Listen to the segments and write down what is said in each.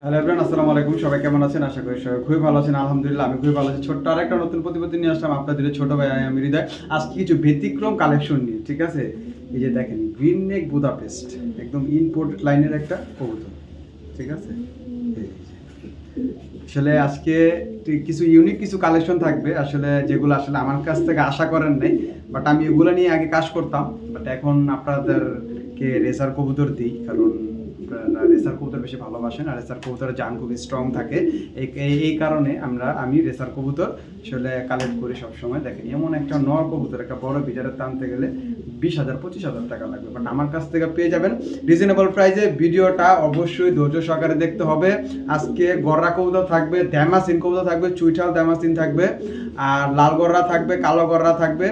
Hello everyone, আসসালামু আলাইকুম। সবাই কেমন আছেন? আশা করি সবাই খুবই ভালো আছেন। আলহামদুলিল্লাহ আমি খুবই ভালো আছি। ছোট্ট আরেকটা নতুন প্রতিবেদন নিয়ে আসলাম আপনাদের ছোট ভাই আমি হৃদয়। আজকে কিছু ব্যতিক্রম কালেকশন নিয়ে, ঠিক আছে? এই যে দেখেন, গ্রিন নেক বুদাপেস্ট, একদম ইম্পোর্ট লাইনের একটা কবুতর, ঠিক আছে? এই যে। আসলে আজকে কিছু ইউনিক কিছু কালেকশন থাকবে, আসলে যেগুলো আসলে আমার কাছ থেকে আশা করেন নাই, বাট আমি এগুলো নিয়ে আগে কাজ করতাম, বাট এখন আপনাদেরকে রেসার কবুতর দিই, কারণ রেসার কবুতর বেশি ভালোবাসেন আর রেসার কবুতরের জান খুবই স্ট্রং থাকে। এই কারণে আমি রেসার কবুতর আসলে কালেক্ট করি সবসময়। দেখেন, এমন একটা নর কবুতর একটা বড় বিজারে টানতে গেলে 20,000-25,000 টাকা লাগবে, বাট আমার কাছ থেকে পেয়ে যাবেন রিজনেবল প্রাইসে। ভিডিওটা অবশ্যই ধৈর্য সহকারে দেখতে হবে। আজকে গররা কবুতর থাকবে, দ্যামাসিন কবুতর থাকবে, চুইঠাল দ্যামাসিন থাকবে, আর লাল গররা থাকবে, কালো গররা থাকবে,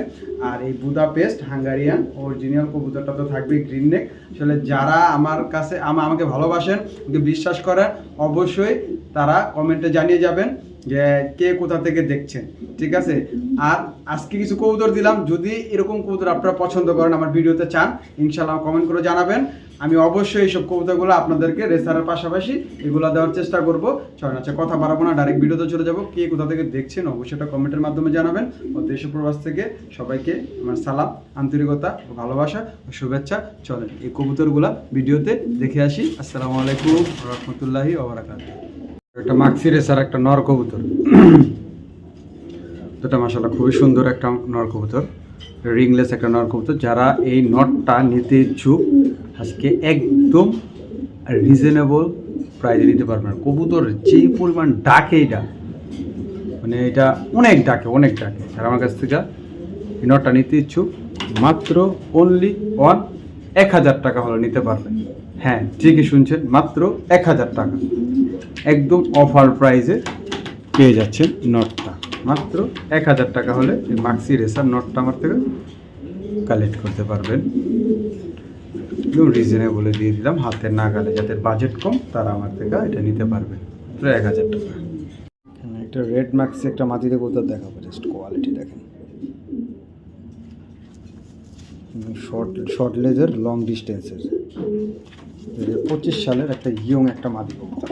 আর এই বুদাপেস্ট হাঙ্গারিয়ান অরিজিনাল কবুতরটা তো থাকবে গ্রিন নেক। আসলে যারা আমার কাছে আমাকে ভালোবাসেন, আমাকে বিশ্বাস করেন, অবশ্যই তারা কমেন্টে জানিয়ে যাবেন যে কে কোথা থেকে দেখছেন, ঠিক আছে? আর আজকে কিছু কবুতর দিলাম, যদি এরকম কবুতর আপনারা পছন্দ করেন, আমার ভিডিওতে চান, ইনশাল্লাহ কমেন্ট করে জানাবেন। আমি অবশ্যই এইসব কবুতরগুলো আপনাদেরকে রেসারের পাশাপাশি এগুলো দেওয়ার চেষ্টা করবো। চলেন, আচ্ছা কথা বাড়াবো না, ডাইরেক্ট ভিডিওতে চলে যাবো। কে কোথা থেকে দেখছেন অবশ্যই এটা কমেন্টের মাধ্যমে জানাবেন। ও দেশ প্রবাস থেকে সবাইকে আমার সালাম, আন্তরিকতা, ভালোবাসা ও শুভেচ্ছা। চলেন এই কবুতরগুলা ভিডিওতে দেখে আসি। আসসালামু আলাইকুম রহমতুল্লাহি ওয়া বারাকাতুহু। একটা মাক্সি রেসার একটা নর কবুতর, দুটা মাশাআল্লাহ খুবই সুন্দর একটা নর কবুতর, রিংলেস একটা নর কবুতর। যারা এই নটটা নিতে ইচ্ছুক, আজকে একদম রিজনেবল প্রাইসে নিতে পারবেন। কবুতর যে পরিমাণ ডাকে, এটা মানে এটা অনেক ডাকে, অনেক ডাকে। আর আমার কাছ থেকে এই নটটা নিতে ইচ্ছুক, মাত্র অনলি 1,000 টাকা হলে নিতে পারবেন। হ্যাঁ, ঠিকই শুনছেন, মাত্র 1,000 টাকা, একদম অফার প্রাইসে পেয়ে যাচ্ছেন নটটা। মাত্র 1,000 টাকা হলে এই মাক্সি রেসার নটটা আমার থেকে কালেক্ট করতে পারবেন। একদম রিজনেবলে দিয়ে দিলাম, হাতের নাগালে। যাদের বাজেট কম তারা আমার থেকে এটা নিতে পারবেন, মাত্র 1,000 টাকা। একটা রেড মাক্সি একটা মাটিতে কবুতর দেখাবো, জাস্ট কোয়ালিটি দেখেন। শর্ট লেজের, লং ডিস্টেন্সের, 25 সালের একটা ইয়ং একটা মাদি কবুতর,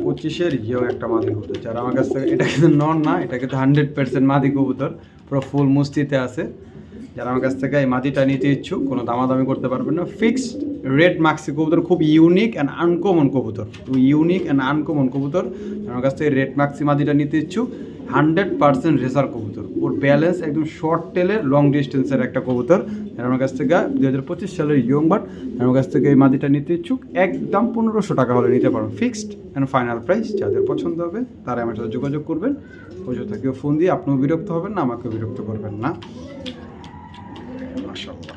25-এর ইয়ং একটা মাদি কবুতর। যারা আমার কাছ থেকে, এটা কিন্তু নন না, এটা কিন্তু 100% মাদি কবুতর, পুরো ফুল মুস্তিতে আছে। যারা আমার কাছ থেকে এই মাদিটা নিতে ইচ্ছুক, কোনো দামাদামি করতে পারবেন না। ফিক্সড রেড মাক্সি কবুতর, খুব ইউনিক অ্যান্ড আনকমন কবুতর, ইউনিক অ্যান্ড আনকমন কবুতর। আমার কাছ থেকে রেড মাক্সি মাদিটা নিতে ইচ্ছুক, 100% রেসার কবুতর, ওর ব্যালেন্স একদম শর্ট টেলের, লং ডিস্টেন্সের একটা কবুতর। আমার কাছ থেকে 2025 সালের ইয়ং বাট, আমার কাছ থেকে এই মাদিটা নিতে ইচ্ছুক, একদম 1500 টাকা হলে নিতে পারবেন। Fixed and final price. যাদের পছন্দ হবে তারা আমার সাথে যোগাযোগ করবেন। অযথা কেউ ফোন দিয়ে আপনিও বিরক্ত হবেন না, আমাকেও বিরক্ত করবেন না। মাশাআল্লাহ,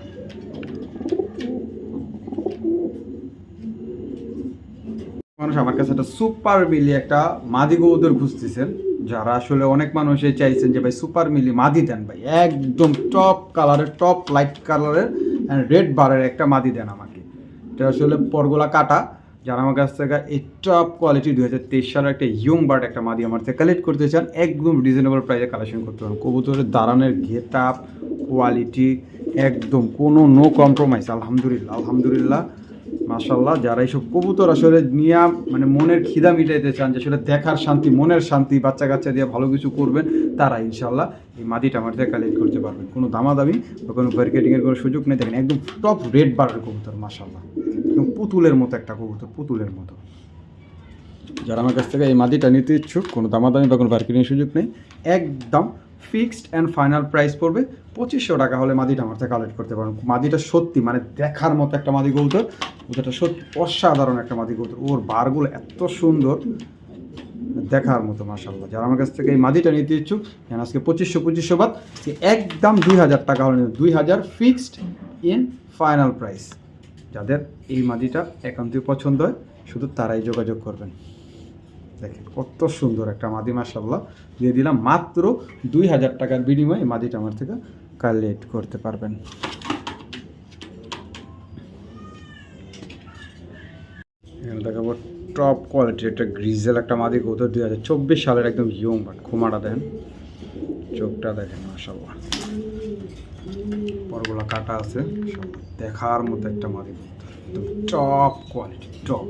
মানুষ আমার কাছে একটা সুপার মিলি একটা মাদি কবুতর খুঁজতেছেন। যারা আসলে অনেক মানুষই চাইছেন যে ভাই সুপার মিলি মাদি দেন ভাই, একদম টপ কালারের, টপ লাইট কালারের অ্যান্ড রেড বারের একটা মাদি দেন আমাকে। এটা আসলে পরগোলা কাটা। যারা আমার কাছ থেকে এই টপ কোয়ালিটি 2023 সালের একটা ইয়ং বার্ড একটা মাদি আমার থেকে কালেক্ট করতে চান, একদম রিজনেবল প্রাইসে কালেকশন করতে পারেন। কবুতরের দাঁড়ানোর গেট আপ, কোয়ালিটি একদম কোনো নো কম্প্রোমাইজ। আলহামদুলিল্লাহ, আলহামদুলিল্লাহ, মাশাল্লাহ। যারা এইসব কবুতর আসলে নিয়ে মানে মনের খিদা মিটাইতে চান, যে আসলে দেখার শান্তি, মনের শান্তি, বাচ্চা কাচ্চা দিয়ে ভালো কিছু করবেন, তারা ইনশাল্লাহ এই মাদিটা আমার থেকে কালেক্ট করতে পারবেন। কোনো দামাদামি বা কোনো মার্কেটিংয়ের কোনো সুযোগ নেই। দেখেন, একদম টপ রেড বারের কবুতর, মাশাল্লাহ, একদম পুতুলের মতো একটা কবুতর, পুতুলের মতো। যারা আমার কাছ থেকে এই মাদিটা নিতে ইচ্ছুক, কোনো দামাদামি বা কোনো মার্কেটিংয়ের সুযোগ নেই, একদম ফিক্সড অ্যান্ড ফাইনাল প্রাইস পড়বে 2500 টাকা হলে মাদিটা আমার থেকে কালেক্ট করতে পারেন। মাদিটা সত্যি মানে দেখার মতো একটা মাদি কবুতর, ওটা সত্যি অসাধারণ একটা মাদি কবুতর। ওর বারগুলো এত সুন্দর, দেখার মতো, মাশাআল্লাহ। যারা আমার কাছ থেকে এই মাদিটা নিতে ইচ্ছুক, আজকে 2500 বাদ, একদম 2000 টাকা হলে 2000 ফিক্সড ইন ফাইনাল প্রাইস। যাদের এই মাদিটা একান্তই পছন্দ হয়, শুধু তারাই যোগাযোগ করবেন। দেখেন কত সুন্দর একটা মাদি, মাশাআল্লাহ, দিয়ে দিলাম মাত্র 2000 টাকার বিনিময়ে মাদিটা আমার থেকে কালেক্ট করতে পারবেন। এখানে দেখাবো টপ কোয়ালিটির একটা গ্রিজেল একটা মাদি কবুতর, 2024 সালের একদম ইয়ং বাট। খুমাটা দেখেন, চোখটা দেখেন, মাশাআল্লাহ, পরগুলা কাটা আছে, দেখার মতো একটা মাদি কবুতর, একদম টপ কোয়ালিটি, টপ।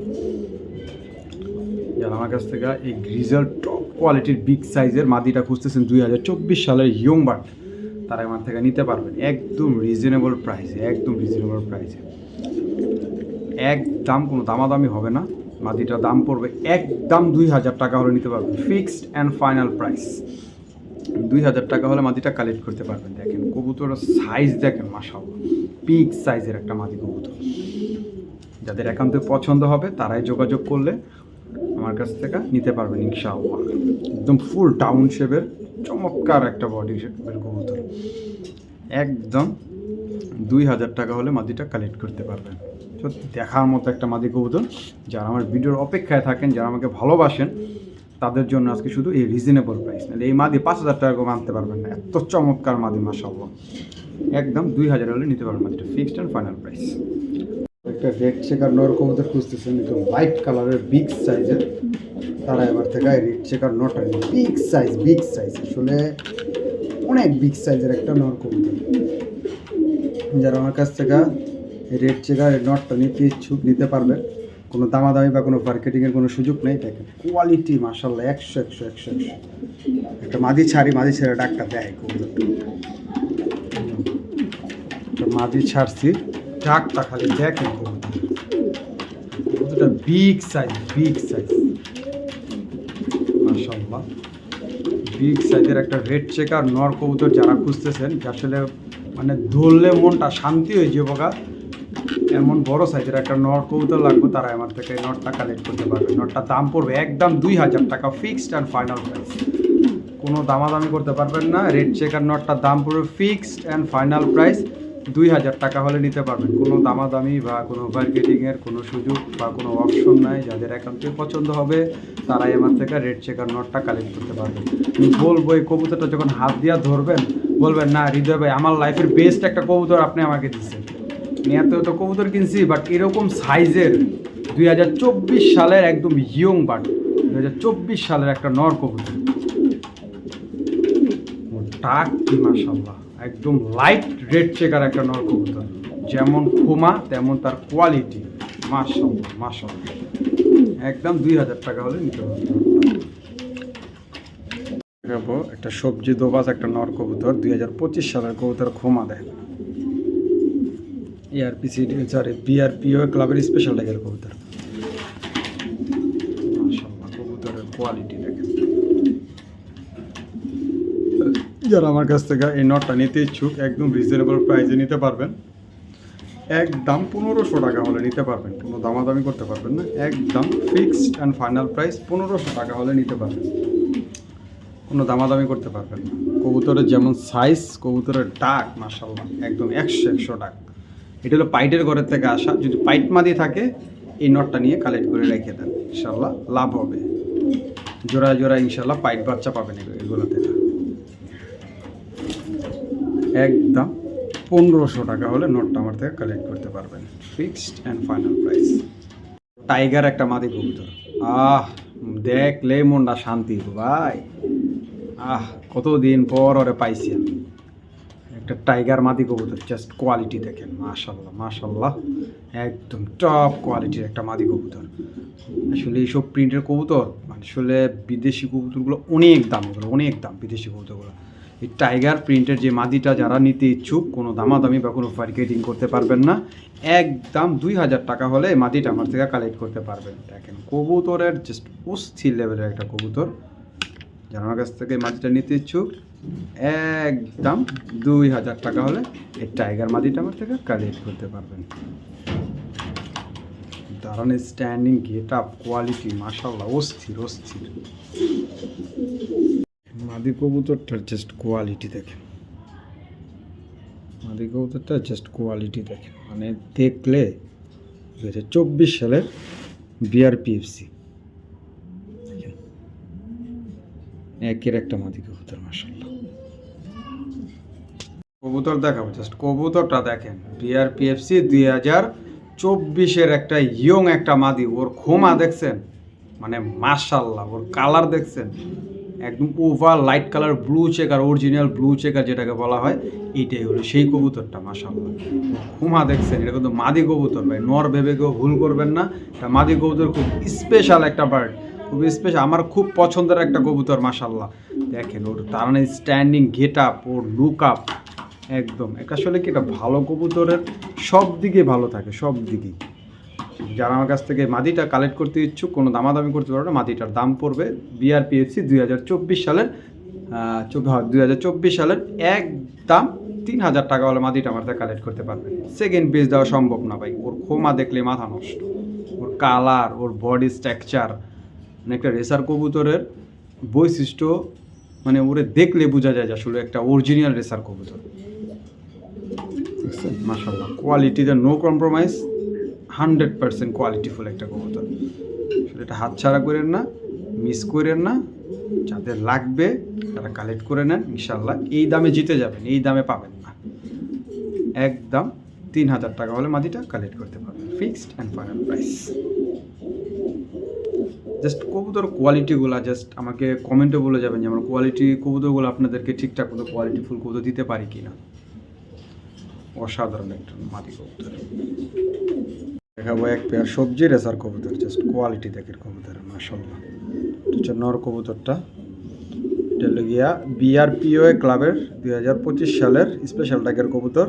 যারা আমার কাছ থেকে এই গ্রিজেল টপ কোয়ালিটির বিগ সাইজের মাদিটা খুঁজতেছেন 2024 সালের ইয়ং বার্ড, তারা আমার থেকে নিতে পারবেন একদম রিজনেবল প্রাইসে, একদম রিজনেবল প্রাইসে, একদম কোনো দামাদামি হবে না। মাদিটার দাম পড়বে একদম 2000 টাকা হলে নিতে পারবেন, ফিক্সড অ্যান্ড ফাইনাল প্রাইস 2000 টাকা হলে মাদিটা কালেক্ট করতে পারবেন। দেখেন কবুতরের সাইজ দেখেন, মাশাআল্লাহ বিগ সাইজের একটা মাদি কবুতর। যাদের একান্ত পছন্দ হবে তারাই যোগাযোগ করলে আমার কাছ থেকে নিতে পারবেন ইনশাআল্লাহ। একদম ফুল ডাউন শেপের চমৎকার একটা বডি শেপের কবুতর, একদম 2000 টাকা হলে মাদিটা কালেক্ট করতে পারবেন। সত্যি দেখার মতো একটা মাদি কবুতর। যারা আমার ভিডিওর অপেক্ষায় থাকেন, যারা আমাকে ভালোবাসেন, তাদের জন্য আজকে শুধু এই রিজনেবল প্রাইস, নাহলে এই মাদি 5000 টাকা করে আনতে পারবেন না। এত চমৎকার মাদি মাশাআল্লাহ, একদম 2000 হলে নিতে পারবেন মাদিটা, ফিক্সড অ্যান্ড ফাইনাল প্রাইস। একটা রেড চেকার নর কবুতর খুঁজতেছেন, একদম লাইট কালারের বিগ সাইজের, তারা এবার থেকে রেড চেকার নরটা বিগ সাইজ, বিগ সাইজ আসলে অনেক বিগ সাইজের একটা নর কবুতর। যারা আমার কাছ থেকে রেড চেকার নটটা নিতে ইচ্ছুক নিতে পারবেন, কোনো দামাদামি বা কোনো মার্কেটিংয়ের কোনো সুযোগ নেই। দেখেন কোয়ালিটি মাশাআল্লাহ 100 একটা মাদি ছাড়ি ডাকটা দেয় কবুতরটা, মাদি ছাড়ছি ডাকটা খালি দেখেন কবুতরটা বিগ সাইজ, বিগ সাইজ মাশাআল্লাহ বিগ সাইজের একটা রেড চেকার নর কবুতর যারা খুঁজতেছেন, আসলে মানে ধরলে মনটা শান্তি হয়ে যাবে গা, এমন বড় সাইজের একটা নর কবুতর লাগবে, তারা আমার থেকে নটটা কালেক্ট করতে পারবে। নটটার দাম পড়বে একদম 2000 টাকা, ফিক্সড অ্যান্ড ফাইনাল প্রাইস, কোনো দামাদামি করতে পারবেন না। রেড চেকার নটটার দাম পড়বে ফিক্সড অ্যান্ড ফাইনাল প্রাইস 2000 টাকা হলে নিতে পারবেন, কোনো দামাদামি বা কোনো মার্কেটিংয়ের কোনো সুযোগ বা কোনো অপশন নাই। যাদের একান্তই পছন্দ হবে তারাই আমার থেকে রেড চেকার নটটা কালেক্ট করতে পারবেন। আমি বলবো এই কবুতরটা যখন হাত দিয়া ধরবেন বলবেন, না হৃদয় ভাই আমার লাইফের বেস্ট একটা কবুতর আপনি আমাকে দিচ্ছেন। নিয়ে তো কবুতর কিনছি, বাট এরকম সাইজের 2024 সালের একদম ইয়ং বার্ড, 2024 সালের একটা নর কবুতর, ডাক কি মাশাআল্লাহ, একদম লাইট রেড চেকার একটা নর কবুতর, যেমন খোমা তেমন তার কোয়ালিটি মাশাআল্লাহ মাশাআল্লাহ, একদম 2000 টাকা হলে নিতে পারবেন। একটা সবজি দোবাস একটা নর কবুতর, 2025 সালের কবুতর, খোমা দেয় বিআরপিও ক্লাবের স্পেশাল ট্যাগের কবুতর মাশাআল্লাহ, কবুতরের কোয়ালিটি দেখেন। যারা আমার কাছ থেকে এই নটটা নিতে ইচ্ছুক একদম রিজনেবল প্রাইসে নিতে পারবেন, একদম 1500 টাকা হলে নিতে পারবেন, কোনো দামাদামি করতে পারবেন না, একদম ফিক্সড অ্যান্ড ফাইনাল প্রাইস 1500 টাকা হলে নিতে পারবেন, কোনো দামাদামি করতে পারবেন না। কবুতরের যেমন সাইজ, কবুতরের ডাক মাশাআল্লাহ একদম 100 ডাক। এটা হলো পাইটের ঘরের থেকে আসা, যদি পাইট মাদি থাকে এই নটটা নিয়ে কালেক্ট করে রেখে দেন, ইনশাল্লাহ লাভ হবে, জোড়ায় জোড়ায় ইনশাল্লাহ পাইট বাচ্চা পাবেন এগুলো থেকে। একদম 1500 টাকা হলে নটটা আমার থেকে কালেক্ট করতে পারবেন, fixed and final price. Tiger একটা মাদি কবুতর, দেখলে মনটা শান্তি ভাই, কতদিন পর ওরে পাইছি আমি। একটা টাইগার মাদি কবুতর, জাস্ট কোয়ালিটি দেখেন মাশাআল্লাহ মাশাআল্লাহ, একদম টপ কোয়ালিটির একটা মাদি কবুতর। আসলে এইসব প্রিন্টের কবুতর মানে আসলে বিদেশি কবুতরগুলো অনেক দাম, এগুলো অনেক দাম বিদেশি কবুতরগুলো। এই টাইগার প্রিন্টের যে মাদিটা যারা নিতে ইচ্ছুক, কোনো দামাদামি বা কোনো মার্কেটিং করতে পারবেন না, একদম 2000 টাকা হলে এই মাদিটা আমার থেকে কালেক্ট করতে পারবেন। দেখেন কবুতরের জাস্ট অস্থির লেভেলের একটা কবুতর, যারা আমার কাছ থেকে মাদিটা নিতে ইচ্ছুক একদম 2000 টাকা হলে এই টাইগার মাদিটা আমার থেকে কালেক্ট করতে পারবেন। দাঁড়ানো স্ট্যান্ডিং গেট আপ কোয়ালিটি মাশাআল্লাহ অস্থির অস্থির। মাদি কবুতরটার জাস্ট কোয়ালিটি দেখেন, মাদি কবুতরটা জাস্ট কোয়ালিটি দেখেন, মানে দেখলে 2024 সালের বিআরপিএফসি একের একটা মাদি কবুতর মাশাআল্লাহ। কবুতর দেখাবো, জাস্ট কবুতরটা দেখেন, বিআরপিএফসি 2024-এর একটা ইয়ং একটা মাদি, ওর খোমা দেখছেন মানে মাশাআল্লাহ, ওর কালার দেখছেন একদম over light colour blue checker, original blue checker যেটাকে বলা হয়, এইটাই হলো সেই কবুতরটা মাশাআল্লাহ। খোমা দেখছেন, এটা কিন্তু মাদি কবুতর ভাই, নর ভেবে কেউ ভুল করবেন না, এটা মাদি কবুতর খুব স্পেশাল একটা বার্ড, খুবই স্পেশাল, আমার খুব পছন্দের একটা কবুতর মাশাআল্লাহ। দেখেন ওর তার স্ট্যান্ডিং গেট আপ, ওর লুক আপ একদম একটা আসলে কি এটা ভালো কবুতরের সব দিকে ভালো থাকে, সব দিকেই। যারা আমার কাছ থেকে মাদিটা কালেক্ট করতে ইচ্ছুক কোনো দামাদামি করতে পারবে না। মাদিটার দাম পড়বে বিআরপিএফসি 2024 সালের 2024 সালের একদম 3000 টাকা হলে মাদিটা আমার থেকে কালেক্ট করতে পারবে। সেকেন্ড পিস দেওয়া সম্ভব না ভাই, ওর খোমা দেখলে মাথা নষ্ট, ওর কালার, ওর বডি স্ট্রাকচার, মানে একটা রেসার কবুতরের বৈশিষ্ট্য, মানে ওরে দেখলে বোঝা যায় যে আসলে একটা অরিজিনাল রেসার কবুতর। মাশাআল্লাহ কোয়ালিটিতে নো কম্প্রোমাইজ, 100% কোয়ালিটিফুল একটা কবুতর। এটা হাতছাড়া করেন না, মিস করেন না, যাদের লাগবে তারা কালেক্ট করে নেন ইনশাল্লাহ। এই দামে জিতে যাবেন, এই দামে পাবেন না। একদম 3000 টাকা হলে মাদিটা কালেক্ট করতে পারবেন, fixed and final price. Just কবুতর কোয়ালিটিগুলো জাস্ট আমাকে কমেন্টে বলে যাবেন যে আমরা কোয়ালিটি কবুতরগুলো আপনাদেরকে ঠিকঠাক মতো কোয়ালিটিফুল কবুতর দিতে পারি কি না। অসাধারণ একটা মাদি কবুতর দেখাবো, এক পেয়ার সবজি রেসার কবুতর, জাস্ট কোয়ালিটি দেখেন কবুতর মাশাআল্লাহ। এটা হচ্ছে নর কবুতরটা, এটা হলো গিয়া বিআরপিও ক্লাবের 2025 সালের স্পেশাল ট্যাগের কবুতর।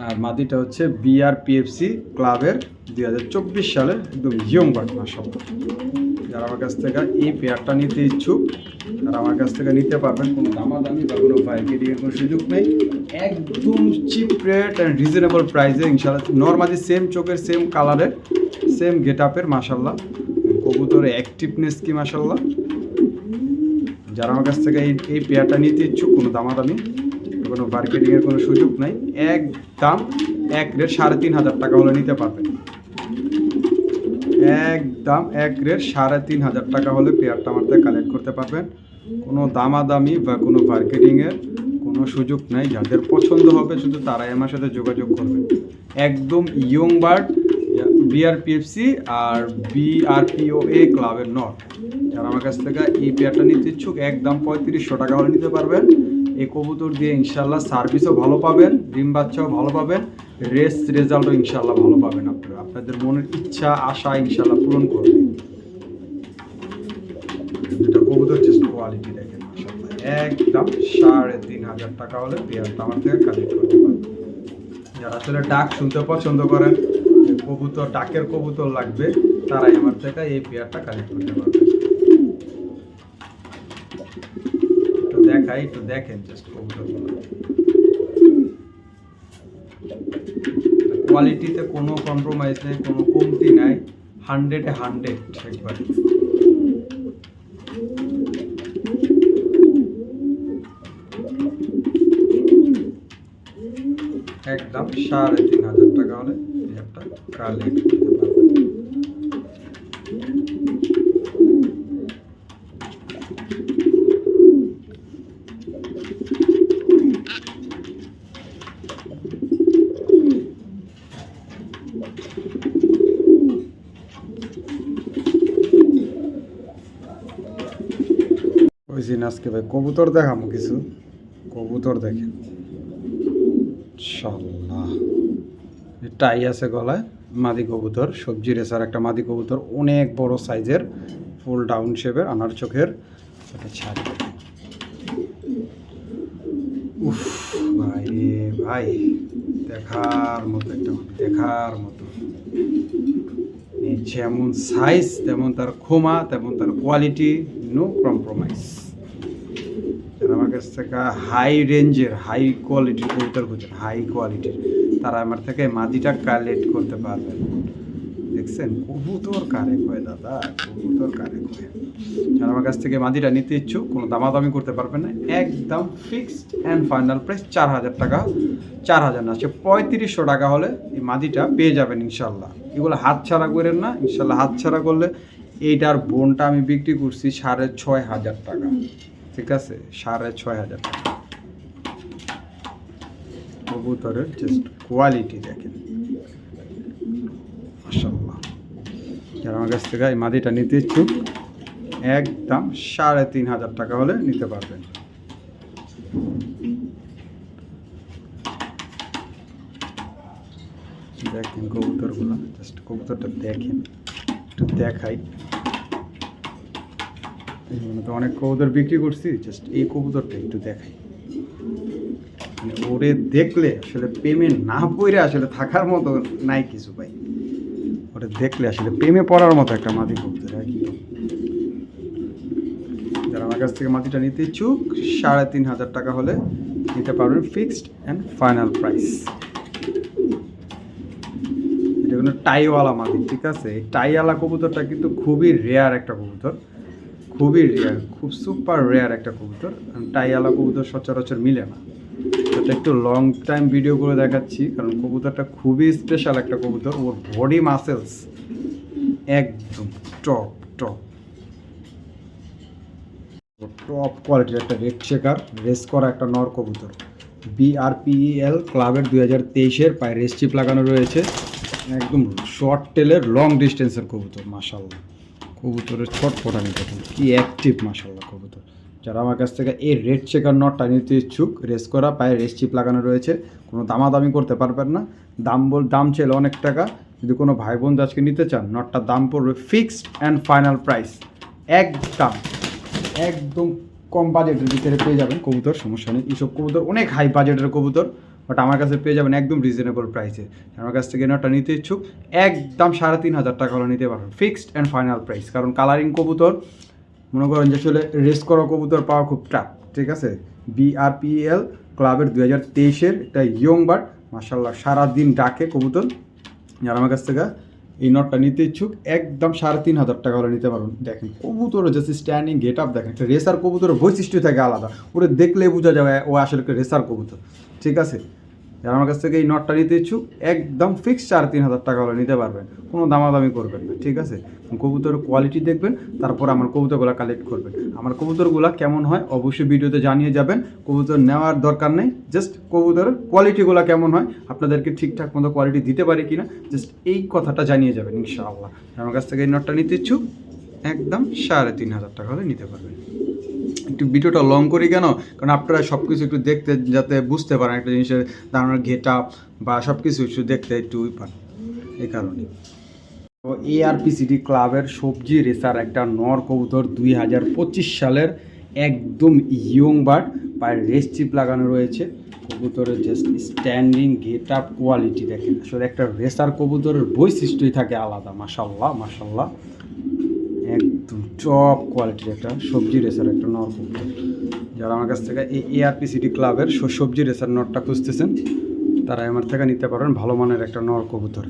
আর মাদিটা হচ্ছে বিআরপিএফসি ক্লাবের 2024 সালের একদম ইয়ং বার্ড মাশাআল্লাহ। যারা আমার কাছ থেকে এই পেয়ারটা নিতে ইচ্ছুক তারা আমার কাছ থেকে নিতে পারবেন, কোনো দামাদামি বা কোনো বার্গেনিংয়ের কোনো সুযোগ নেই, একদম চিপ রেট অ্যান্ড রিজনেবল প্রাইসে ইনশাআল্লাহ। নর্মালি সেম চোখের, সেম কালারের, সেম গেট আপের মাশাআল্লাহ। কবুতরের অ্যাক্টিভনেস কি মাশাআল্লাহ। যারা আমার কাছ থেকে এই পেয়ারটা নিতে ইচ্ছুক কোনো দামাদামি কোনো বার্গেনিংয়ের কোনো সুযোগ নাই, একদম এক রেট 3500 টাকা হলে নিতে পারবেন। একদম এক রেট 3500 টাকা হলে পেয়ারটা আমার থেকে কালেক্ট করতে পারবেন। কোনো দামাদামি বা কোনো বার্গেনিংয়ের কোনো সুযোগ নাই। যাদের পছন্দ হবে শুধু তারাই আমার সাথে যোগাযোগ করবেন। একদম ইয়ং বার্ড বিআরপিএফসি আর বিআরপিওএ ক্লাবের নট। যারা আমার কাছ থেকে এই পেয়ারটা নিতে ইচ্ছুক একদম 3500 টাকা হলে নিতে পারবেন। এই কবুতর দিয়ে ইনশাল্লাহ সার্ভিসও ভালো পাবেন, ডিম বাচ্চাও ভালো পাবেন, রেজাল্টও ইনশাল্লাহ ভালো পাবেন। আপনারা আপনাদের মনের ইচ্ছা আশা ইনশাল্লাহ পূরণ করবেন। এটা কবুতর জাস্ট কোয়ালিটি দেখেন মাশাআল্লাহ, একদম 3500 টাকা হলে পেয়ারটা আমার থেকে কালেক্ট করতে পারবেন। যারা আসলে ডাক শুনতে পছন্দ করেন, কবুতর ডাকের কবুতর লাগবে, তারাই আমার থেকে এই পেয়ারটা কালেক্ট করতে পারবেন। দেখাই একটু দেখেন জাস্ট কবুতরগুলো, কোয়ালিটিতে কোনো কম্প্রোমাইজ নেই, কোনো কমতি নাই, 100-এ 100 একবার। একদম 3500 টাকা হলে একটা কালেক্ট করতে পারবেন। আজকে ভাই কবুতর দেখাবো কিছু কবুতর দেখেন ইনশাআল্লাহ। টাই আছে গলায়, মাদি কবুতর, সবজি রেসার একটা মাদি কবুতর, অনেক বড় সাইজের, ফুল ডাউন শেপের, আনার চোখের। এটা ছাড়ি উফ ভাই রে ভাই, দেখার মতো একটা দেখার মতো। যেমন সাইজ তেমন তার খোমা, তেমন তার কোয়ালিটি, নো কম্প্রোমাইজ। যারা আমার কাছ থেকে হাই রেঞ্জের হাই কোয়ালিটির কবুতর খুঁজেন, হাই কোয়ালিটির, তারা আমার থেকে মাদিটা কালেক্ট করতে পারবেন। দেখছেন কবুতর কারে কয় দাদা, কবুতর কারে কয়। যারা আমার কাছ থেকে মাদিটা নিতে ইচ্ছুক কোনো দামাদামি করতে পারবেন না, একদম ফিক্সড অ্যান্ড ফাইনাল প্রাইস 4000 টাকা, 4000 না, 3500 টাকা হলে এই মাদিটা পেয়ে যাবেন ইনশাল্লাহ। এগুলো হাতছাড়া করেন না ইনশাল্লাহ, হাতছাড়া করলে এইটার বোনটা আমি বিক্রি করছি 6500 টাকা, ঠিক আছে, 6500 টাকা। কবুতরের জাস্ট কোয়ালিটি দেখেন মাশাআল্লাহ। যারা আমার কাছ থেকে এই মাদিটা নিতে ইচ্ছুক একদম 3500 টাকা হলে নিতে পারবেন। দেখেন কবুতরগুলো, জাস্ট কবুতরটা দেখেন, একটু দেখাই। তো অনেক কবুতর বিক্রি করছি, জাস্ট এই কবুতরটা একটু দেখাই। মানে ওরে দেখলে আসলে প্রেমে না পড়ে আসলে থাকার মতো নাই কিছু ভাই। ওরে দেখলে আসলে প্রেমে পড়ার মতো একটা মাদি কবুতর একদম। যারা আমার কাছ থেকে মাটিটা নিতে ইচ্ছুক 3,500 টাকা হলে নিতে পারবেন, ফিক্সড অ্যান্ড ফাইনাল প্রাইস। এটা কোনো টাইওয়ালা মাদি, ঠিক আছে? এই টাইওয়ালা কবুতরটা কিন্তু খুবই রেয়ার একটা কবুতর, খুবই রেয়ার, খুব সুপার রেয়ার একটা কবুতর। টাইওয়ালা কবুতর সচরাচর মিলে না। এটা একটু লং টাইম ভিডিও করে দেখাচ্ছি, কারণ কবুতরটা খুবই স্পেশাল একটা কবুতর। ওর বডি মাসেলস একদম টপ টপ টপ কোয়ালিটির একটা রেড চেকার রেস করা একটা নর কবুতর। BRPEL ক্লাবের 2023-এর পায়ে রেস চিপ লাগানো রয়েছে। একদম শর্ট টেলের লং ডিস্টেন্সের কবুতর, মাশাল্লাহ। কবুতরের ছটফটানি দেখুন, কি অ্যাক্টিভ মাশাল্লাহ কবুতর। যারা আমার কাছ থেকে এই রেড চেকার নটটা নিতে ইচ্ছুক, রেস করা পায়ে রেস চিপ লাগানো রয়েছে, কোনো দামাদামি করতে পারবেন না। দাম চাইলে অনেক টাকা। যদি কোনো ভাই বোন আজকে নিতে চান, নটটার দাম পড়বে ফিক্সড অ্যান্ড ফাইনাল প্রাইস একদম একদম কম বাজেটের ভিতরে পেয়ে যাবেন কবুতর, সমস্যা নেই। এইসব কবুতর অনেক হাই বাজেটের কবুতর, বাট আমার কাছে পেয়ে যাবেন একদম রিজনেবল প্রাইসে। আমার কাছ থেকে নটটা নিতে ইচ্ছুক একদম 3,500 টাকা হলে নিতে পারবেন, ফিক্সড অ্যান্ড ফাইনাল প্রাইস। কারণ কালারিং কবুতর মনে করেন যে আসলে রেস করা কবুতর পাওয়া খুব টাফ, ঠিক আছে? BRPEL ক্লাবের 2023-এর একটা ইয়ং বার্ড, মাশাল্লাহ সারাদিন ডাকে কবুতর। যারা আমার কাছ থেকে এই নটটা নিতে ইচ্ছুক একদম 3,500 টাকা হলে নিতে পারবেন। দেখেন কবুতরের জাস্ট স্ট্যান্ডিং গেট আপ দেখেন, একটা রেসার কবুতরের বৈশিষ্ট্য থাকে আলাদা, ওরে দেখলে বোঝা যাবে ও আসলে একটা রেসার কবুতর, ঠিক আছে? যারা আমার কাছ থেকে এই নটটা নিতে ইচ্ছুক একদম ফিক্সড 3,500 টাকা হলে নিতে পারবেন, কোনো দামাদামি করবেন না, ঠিক আছে? কবুতরের কোয়ালিটি দেখবেন, তারপর আমার কবুতরগুলো কালেক্ট করবেন। আমার কবুতরগুলো কেমন হয় অবশ্যই ভিডিওতে জানিয়ে যাবেন। কবুতর নেওয়ার দরকার নেই, জাস্ট কবুতরের কোয়ালিটিগুলো কেমন হয়, আপনাদেরকে ঠিকঠাক মতো কোয়ালিটি দিতে পারি কিনা, জাস্ট এই কথাটা জানিয়ে যাবেন ইনশাআল্লাহ। আমার কাছ থেকে এই নটটা নিতে ইচ্ছুক একদম 3,500 টাকা হলে নিতে পারবেন। একটু ভিডিওটা লং করি কেন, কারণ আপনারা সব কিছু একটু দেখতে যাতে বুঝতে পারেন একটা জিনিসের দাঁড়ানোর গেট আপ বা সব কিছু একটু দেখতে একটু পান, এই কারণে। তো ARPCD ক্লাবের সবজি রেসার একটা নর কবুতর 2025 সালের একদম ইয়ং বার্ড, পায়ে রেস চিপ লাগানো রয়েছে। কবুতরের just standing get up quality দেখেন, আসলে একটা রেসার কবুতরের বৈশিষ্ট্যই থাকে আলাদা, মাশাল্লাহ মাশাল্লাহ। একদম টপ কোয়ালিটির একটা সবজি রেসার একটা নর কবুতর। যারা আমার কাছ থেকে এই ARPCD ক্লাবের সবজি রেসার নরটা খুঁজতেছেন, তারা আমার থেকে নিতে পারবেন ভালো মানের একটা নর কবুতর।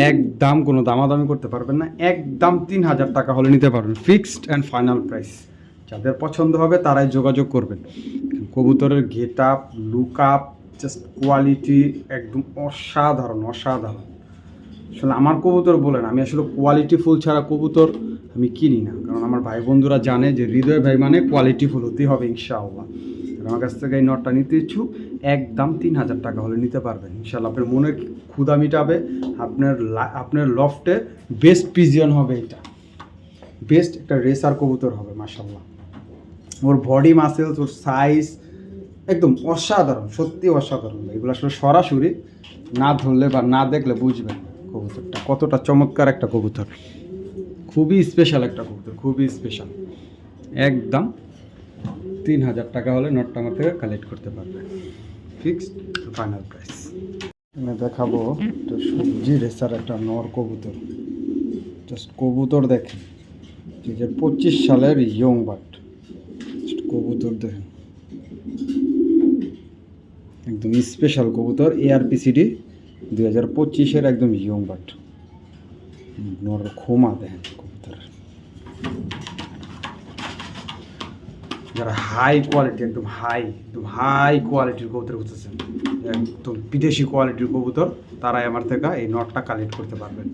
একদম কোনো দামাদামি করতে পারবেন না, একদম 3,000 টাকা হলে নিতে পারবেন, ফিক্সড অ্যান্ড ফাইনাল প্রাইস। যাদের পছন্দ হবে তারাই যোগাযোগ করবেন। কবুতরের get up, look up, just quality একদম অসাধারণ অসাধারণ। আসলে আমার কবুতর বলেন, আমি আসলে কোয়ালিটি ফুল ছাড়া কবুতর আমি কিনি না, কারণ আমার ভাই বন্ধুরা জানে যে হৃদয় ভাই মানে কোয়ালিটি ফুল হতেই হবে ইনশাআল্লাহ। আমার কাছ থেকে এই নটটা নিতে ইচ্ছুক একদম 3,000 টাকা হলে নিতে পারবেন ইনশাআল্লাহ। আপনার মনের ক্ষুধা মিটাবে, আপনার লফটে বেস্ট পিজিয়ন হবে, এটা বেস্ট একটা রেসার কবুতর হবে মাশাআল্লাহ। ওর বডি মাসেলস, ওর সাইজ একদম অসাধারণ, সত্যি অসাধারণ। এগুলো আসলে সরাসরি না ধরলে বা না দেখলে বুঝবেন কবুতরটা কতটা চমৎকার একটা কবুতর, খুবই স্পেশাল একটা কবুতর, খুবই স্পেশাল। একদম 3,000 টাকা হলে নটটা আমার থেকে কালেক্ট করতে পারবেন, ফিক্সড ফাইনাল প্রাইস। আমি দেখাবো একটা সবজি রেসার একটা নর কবুতর, জাস্ট কবুতর দেখেন, 2025 সালের ইয়ং বার্ড, কবুতর দেখেন একদম স্পেশাল কবুতর। ARPCD 2025-এর একদম ইয়ং বার্ড, নর খোমা দেখেন কবুতর। যারা হাই কোয়ালিটি একদম হাই কোয়ালিটির কবুতর খুঁজতেছেন, একদম বিদেশি কোয়ালিটির কবুতর, তারাই আমার থেকে এই নটটা কালেক্ট করতে পারবেন।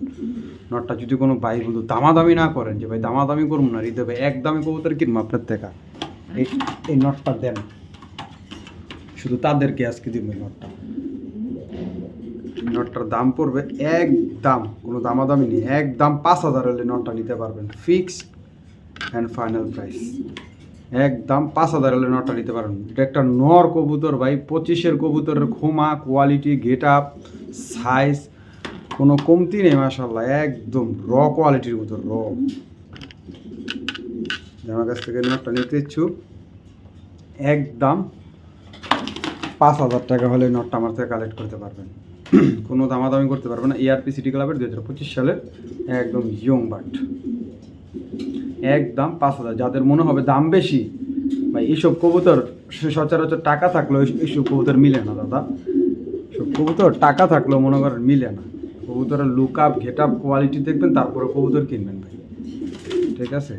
নটটা যদি কোনো ভাই বন্ধু দামাদামি না করেন যে ভাই দামাদামি করবো না, হৃদয় ভাই একদমই কবুতর কিনবো আপনার থেকে, এই নটটা দেন, শুধু তাদেরকে আজকে দিব নটটা। নটটার দাম পড়বে একদম কোনো দামাদামি নেই, একদম 5,000 হলে নটটা নিতে পারবেন, ফিক্সড অ্যান্ড ফাইনাল প্রাইস। একদম 5,000 হলে নটটা নিতে পারবেন। এটা একটা নর কবুতর ভাই, 25-এর কবুতরের খোমা, কোয়ালিটি, গেট আপ, সাইজ কোনো কমতি নেই মাশাআল্লাহ, একদম র কোয়ালিটির মতো র। আমার কাছ থেকে নটটা নিতে ইচ্ছুক, একদম 5,000 টাকা হলে নটটা আমার থেকে কালেক্ট করতে পারবেন। কোনো দামাদামি করতে পারবেন না। এআরপি সিটি ক্লাবের 2025 সালের একদম ইয়ং বাট, একদম 5,000। যাদের মনে হবে দাম বেশি ভাই, এইসব কবুতর সচরাচর টাকা থাকলেও এইসব কবুতর মিলে না দাদা। সব কবুতর টাকা থাকলেও মনে করেন মিলে না। কবুতরের look up, get up, quality দেখবেন, তারপরে কবুতর কিনবেন ভাই, ঠিক আছে?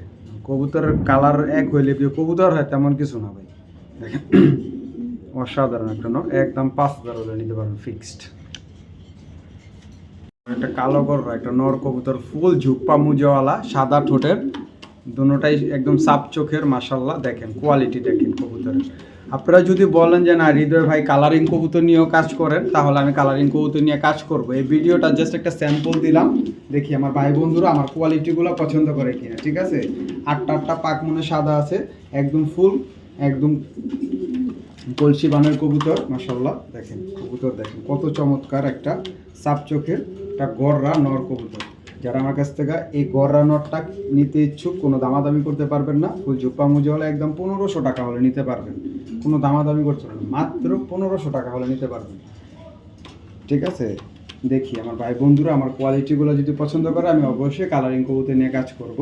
কবুতরের কালার এক হইলে যে কবুতর হয় তেমন কিছু না ভাই। দেখেন অসাধারণ একটা নট, একদম 5,000 হলে নিতে পারবেন ফিক্সড। একটা কালো গররা, একটা নর কবুতর, ফুল ঝুপ্পা মুজাওয়ালা, সাদা ঠোঁটের, দুটোটাই একদম সাপ চোখের মাশাল্লাহ। দেখেন কোয়ালিটি দেখেন কবুতরের। আপনারা যদি বলেন যে না হৃদয় ভাই কালারিং কবুতর নিয়েও কাজ করেন, তাহলে আমি কালারিং কবুতর নিয়ে কাজ করব। এই ভিডিওটা জাস্ট একটা স্যাম্পল দিলাম, দেখি আমার ভাই বন্ধুরা আমার কোয়ালিটিগুলো পছন্দ করে কিনা, ঠিক আছে? 8টা পাক মনে সাদা আছে, একদম ফুল, একদম কলসি বানের কবুতর মাশাল্লাহ। দেখেন কবুতর দেখেন কত চমৎকার, একটা সাপ চোখের একটা গররা নর কবুতর। যারা আমার কাছ থেকে এই গররা নটটা নিতে ইচ্ছুক, কোনো দামাদামি করতে পারবেন না। ফুল ঝুপ্পা মুজা হলে একদম 1500 টাকা হলে নিতে পারবেন, কোনো দামাদামি করতে পারবেন, মাত্র 1500 টাকা হলে নিতে পারবেন, ঠিক আছে? দেখি আমার ভাই বন্ধুরা আমার কোয়ালিটিগুলো যদি পছন্দ করে, আমি অবশ্যই কালারিং কবুতর নিয়ে কাজ করব,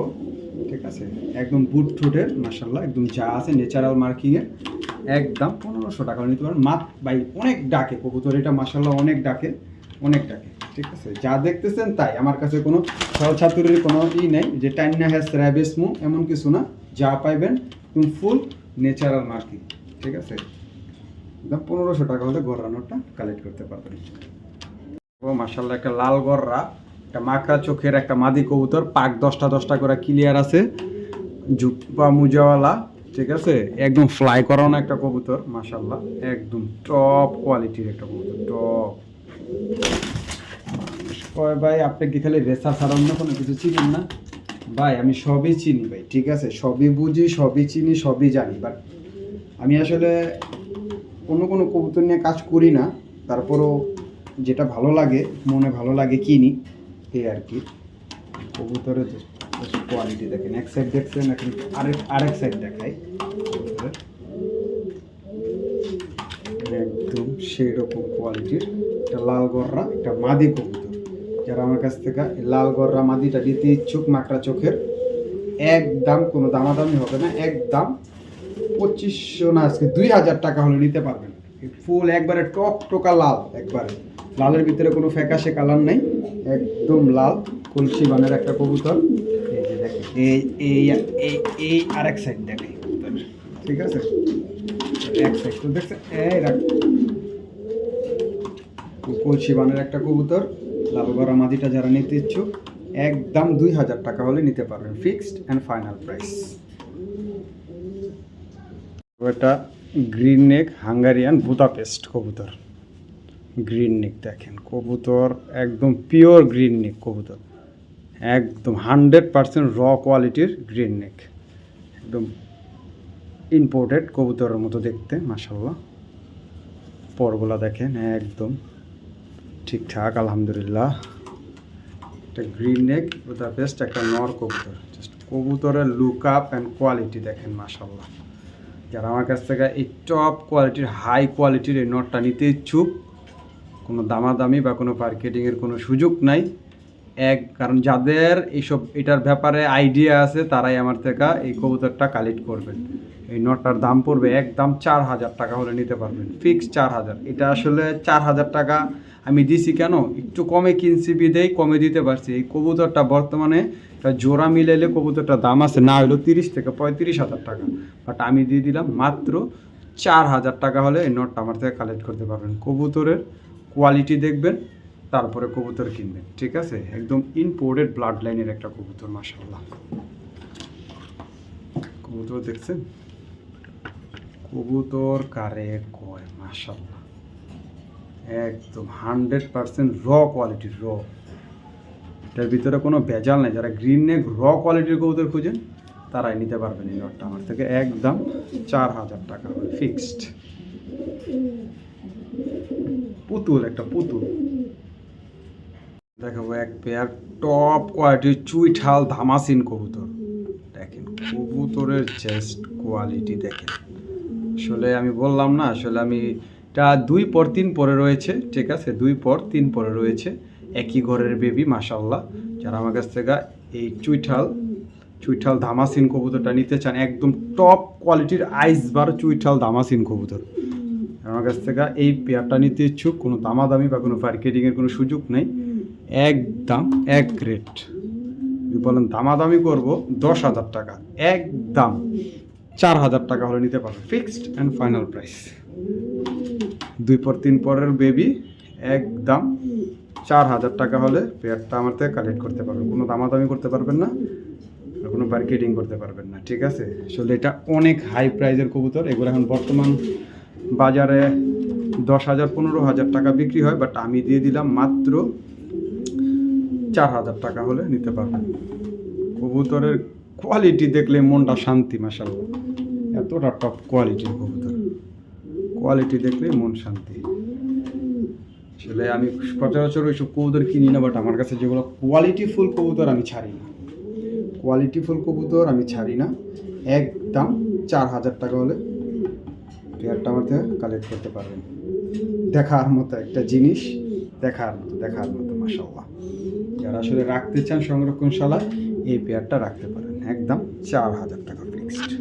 ঠিক আছে? একদম বুট ঠোঁটের মাশাল্লাহ, একদম যা আছে ন্যাচারাল মার্কিংয়ের, একদম 1500 টাকা নিতে পারেন। ভাই অনেক ডাকে কবুতর, এটা মাশাল্লাহ অনেক ডাকে, অনেক ডাকে, ঠিক আছে? যা দেখতেছেন তাই, আমার কাছে কোনো ছাতুরের কোনো নেই যে টাইনা হ্যাস র্যাবিস মু, এমন কিছু না। যা পাইবেন তুমি ফুল ন্যাচারাল মার্কিং, ঠিক আছে? একদম 1500 টাকা হলে গররানোটা কালেক্ট করতে পারবেন। ও মাশাল্লাহ একটা লাল গররা, একটা মাকড়া চোখের একটা মাদি কবুতর, পাক 10টা করে ক্লিয়ার আছে, জুপ্পা মুজাওয়ালা, ঠিক আছে? একদম ফ্লাই করানো একটা কবুতর মাশাল্লাহ, একদম টপ কোয়ালিটির একটা কবুতর, টপ। কয় ভাই আপনি কি খালি রেসা ছাড়া অন্য কোনো কিছু চিনেন না? ভাই আমি সবই চিনি ভাই, ঠিক আছে? সবই বুঝি, সবই চিনি, সবই জানি, বাট আমি আসলে কোনো কবুতর নিয়ে কাজ করি না। তারপরও যেটা ভালো লাগে, মনে ভালো লাগে কিনি, এই আর কি। কবুতরের কোয়ালিটি দেখেন, এক সাইড দেখছেন, এখন আরেক সাইড দেখাই। একদম সেই রকম কোয়ালিটির একটা লাল গররা, একটা মাদি কবুতর। যারা আমার কাছ থেকে লাল গররা মাদিটা দিতে ইচ্ছুক, মাকড়া চোখের, একদম কোনো দামাদামি হবে না, একদম 2500 না, আজকে 2000 টাকা হলে নিতে পারবেন। ফুল একবারে টকটকা লাল, একবারে লালের ভিতরে কোনো ফ্যাকাশে কালার নেই, একদম লাল কলসি বানের একটা কবুতর। এই যে দেখেন, এই আরেক সাইড দেখেন, ঠিক আছে? এক সাইড তো দেখছেন, এই রাখ, কলসি বানের একটা কবুতর, লাল গরা মাদিটা যারা নিতে ইচ্ছুক, একদম 2000 টাকা হলে নিতে পারবেন, ফিক্সড অ্যান্ড ফাইনাল প্রাইস। এটা গ্রিন নেক হাঙ্গারিয়ান বুদাপেস্ট কবুতর, গ্রিন নেক দেখেন কবুতর, একদম পিওর গ্রিন নেক কবুতর, একদম 100% র কোয়ালিটির গ্রিন নেক, একদম ইম্পোর্টেড কবুতরের মতো দেখতে মাশাল্লাহ। পরগুলা দেখেন একদম ঠিকঠাক আলহামদুলিল্লাহ। একটা গ্রিন নেক বুদাপেস্ট, একটা নর কবুতর, জাস্ট কবুতরের লুক আপ অ্যান্ড কোয়ালিটি দেখেন মাশাল্লাহ। যারা আমার কাছ থেকে এই টপ কোয়ালিটির, হাই কোয়ালিটির এই নটটা নিতে ইচ্ছুক, কোনো দামাদামি বা কোনো মার্কেটিংয়ের কোনো সুযোগ নাই। কারণ যাদের এটার ব্যাপারে আইডিয়া আছে, তারাই আমার থেকে এই কবুতরটা কালেক্ট করবেন। এই নটটার দাম পড়বে একদম 4000 টাকা হলে নিতে পারবেন, ফিক্স 4000। এটা আসলে 4000 টাকা আমি দিছি কেন, একটু কমে কিনছি বিদেই কমে দিতে পারছি। এই কবুতরটা বর্তমানে একটা জোড়া মিলাইলে কবুতরটার দাম আছে না হলো 30 থেকে 35,000 টাকা, বাট আমি দিয়ে দিলাম মাত্র 4000 টাকা হলে এই নটটা আমার থেকে কালেক্ট করতে পারবেন। কবুতরের কোয়ালিটি দেখবেন, তারপরে কবুতর কিনবেন, ঠিক আছে? একদম ইম্পোর্টেড ব্লাড লাইনের একটা কবুতর মাশাআল্লাহ। কবুতর দেখছেন, কবুতর কারে কয় মাশাআল্লাহ, একদম 100% র কোয়ালিটির, র। এটার ভিতরে কোনো ভেজাল নেই। যারা গ্রিন নেক র কোয়ালিটির কবুতর খুঁজেন, তারাই নিতে পারবেন এই নটটা আমার থেকে, একদম 4000 টাকা হলে ফিক্সড। পুতুল, একটা পুতুল দেখাবো এক পেয়ার টপ কোয়ালিটির চুইঠাল ধামাসিন কবুতর। দেখেন কবুতরের জাস্ট কোয়ালিটি দেখেন। আসলে আমি বললাম না, আসলে আমি এটা 2 পর 3 পরে রয়েছে, ঠিক আছে, 2 পর 3 পরে রয়েছে, একই ঘরের বেবি মাশাআল্লাহ। যারা আমার কাছ থেকে এই চুইঠাল ধামাসিন কবুতরটা নিতে চান, একদম টপ কোয়ালিটির আইসবার চুইঠাল ধামাসিন কবুতর, আমার কাছ থেকে এই পেয়ারটা নিতে ইচ্ছুক, কোনো দামাদামি বা কোনো মার্কেটিংয়ের কোনো সুযোগ নেই, একদম এক রেট। যদি বলেন দামাদামি করবো 10,000 টাকা, একদম 4,000 টাকা হলে নিতে পারবেন, ফিক্সড অ্যান্ড ফাইনাল প্রাইস। 2 পর 3 পরের বেবি, একদম 4,000 টাকা হলে পেয়ারটা আমার থেকে কালেক্ট করতে পারবেন, কোনো দামাদামি করতে পারবেন না, আর কোনো মার্কেটিং করতে পারবেন না, ঠিক আছে। আসলে এটা অনেক হাই প্রাইজের কবুতর, এগুলো এখন বর্তমান বাজারে 10,000 15,000 টাকা বিক্রি হয়, বাট আমি দিয়ে দিলাম মাত্র 4,000 টাকা হলে নিতে পারবেন। কবুতরের কোয়ালিটি দেখলে মনটা শান্তি, মাশাআল্লাহ, এতটা টপ কোয়ালিটির কবুতর, কোয়ালিটি দেখলে মন শান্তি। আসলে আমি সচরাচর ওইসব কবুতর কিনি না, বাট আমার কাছে যেগুলো কোয়ালিটিফুল কবুতর আমি ছাড়ি না, কোয়ালিটিফুল কবুতর আমি ছাড়ি না, একদম 4,000 টাকা হলে পেয়ারটা আমার থেকে কালেক্ট করতে পারবেন। দেখার মতো একটা জিনিস, দেখার মতো মাশাআল্লাহ। যারা আসলে রাখতে চান সংরক্ষণশালা, এই পেয়ারটা রাখতে পারেন, একদম 4,000 টাকা ফিক্সড।